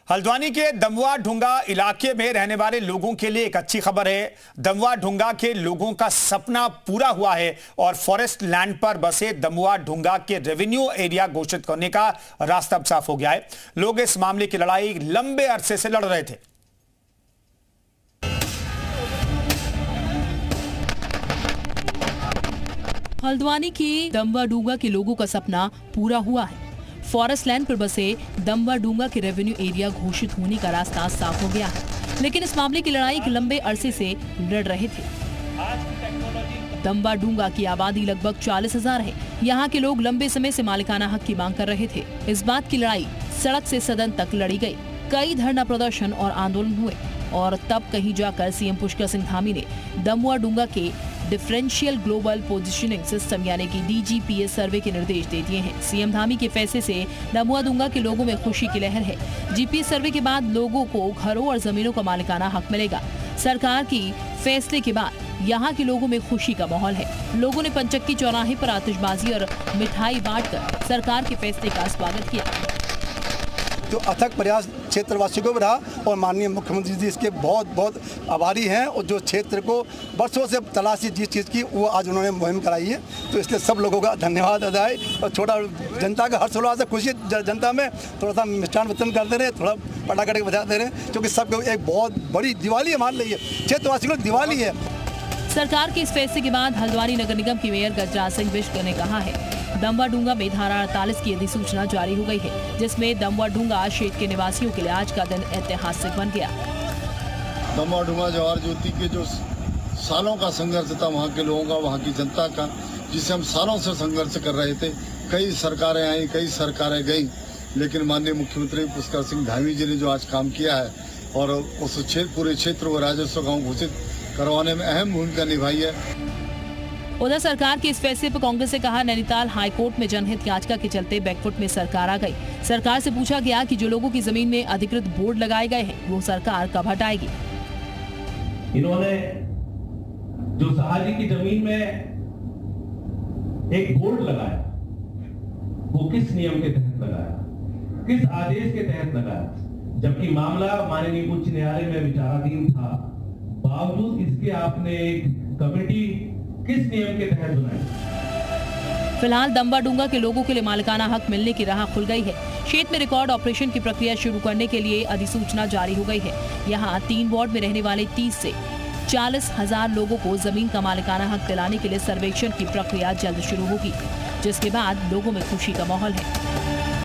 हल्द्वानी के दमवा ढुंगा इलाके में रहने वाले लोगों के लिए एक अच्छी खबर है। दमवा ढुंगा के लोगों का सपना पूरा हुआ है और फॉरेस्ट लैंड पर बसे दमवा ढुंगा के रेवेन्यू एरिया घोषित करने का रास्ता अब साफ हो गया है। लोग इस मामले की लड़ाई लंबे अरसे से लड़ रहे थे। हल्द्वानी के दमवा ढुंगा के लोगों का सपना पूरा हुआ है। फॉरेस्ट लैंड पर बसे दमवा ढुंगा के रेवेन्यू एरिया घोषित होने का रास्ता साफ हो गया है, लेकिन इस मामले की लड़ाई एक लंबे अरसे से लड़ रहे थे। दमवा ढुंगा की आबादी लगभग 40,000 है। यहाँ के लोग लंबे समय से मालिकाना हक की मांग कर रहे थे। इस बात की लड़ाई सड़क से सदन तक लड़ी गई। कई धरना प्रदर्शन और आंदोलन हुए और तब कहीं जाकर सीएम पुष्कर सिंह धामी ने दमवा ढुंगा के डिफरेंशियल ग्लोबल पोजीशनिंग सिस्टम यानी कि DGPS सर्वे के निर्देश दे दिए हैं। सीएम धामी के फैसले से दमवा ढुंगा के लोगों में खुशी की लहर है। GPS सर्वे के बाद लोगों को घरों और जमीनों का मालिकाना हक मिलेगा। सरकार की फैसले के बाद यहाँ के लोगों में खुशी का माहौल है। लोगों ने पंचक्की चौराहे पर आतिशबाजी और मिठाई बांटकर सरकार के फैसले का स्वागत किया। जो अथक प्रयास क्षेत्रवासियों को भी रहा और माननीय मुख्यमंत्री जी इसके बहुत बहुत आभारी हैं और जो क्षेत्र को वर्षों से तलाशी जिस चीज़ की वो आज उन्होंने मुहिम कराई है, तो इसलिए सब लोगों का धन्यवाद अदा है। और छोटा जनता का हर्षोल्लास से खुशी जनता में थोड़ा सा मिष्ठान वितरण करते रहे, थोड़ा पटाखे बजाते रहे, क्योंकि सबको एक बहुत बड़ी दिवाली मान ली है, क्षेत्रवासियों को दिवाली है। सरकार के इस फैसले के बाद हल्द्वानी नगर निगम की मेयर गजराज सिंह बिष्ट ने कहा है दमवा ढुंगा में धारा 48 की अधिसूचना जारी हो गई है, जिसमें दमवा ढुंगा क्षेत्र के निवासियों के लिए आज का दिन ऐतिहासिक बन गया। दमवा ढुंगा जवाहर ज्योति के जो सालों का संघर्ष था, वहाँ के लोगों का, वहाँ की जनता का, जिसे हम सालों से संघर्ष कर रहे थे। कई सरकारें आई, कई सरकारें गई, लेकिन माननीय मुख्यमंत्री पुष्कर सिंह धामी जी ने जो आज काम किया है और उस पूरे क्षेत्र को राजस्व गाँव घोषित करवाने में अहम भूमिका निभाई है। उधर सरकार के इस फैसले पर कांग्रेस ने कहा नैनीताल हाईकोर्ट में जनहित याचिका के चलते बैकफुट में सरकार आ गई। सरकार से पूछा गया कि जो लोगों की जमीन में अधिकृत बोर्ड लगाए गए हैं वो सरकार कब हटाएगी। इन्होंने जो सहाजी की जमीन में एक बोर्ड लगाया, वो किस नियम के तहत लगाया, किस आदेश के तहत लगाया, जबकि मामला माननीय उच्च न्यायालय में विचाराधीन था, बावजूद इसके आपने एक कमेटी किस नियम के तहत बनाई। फिलहाल दमवा ढुंगा के लोगों के लिए मालिकाना हक मिलने की राह खुल गई है। क्षेत्र में रिकॉर्ड ऑपरेशन की प्रक्रिया शुरू करने के लिए अधिसूचना जारी हो गई है। यहाँ 3 वार्ड में रहने वाले 30 से 40,000 लोगों को जमीन का मालिकाना हक दिलाने के लिए सर्वेक्षण की प्रक्रिया जल्द शुरू होगी, जिसके बाद लोगों में खुशी का माहौल है।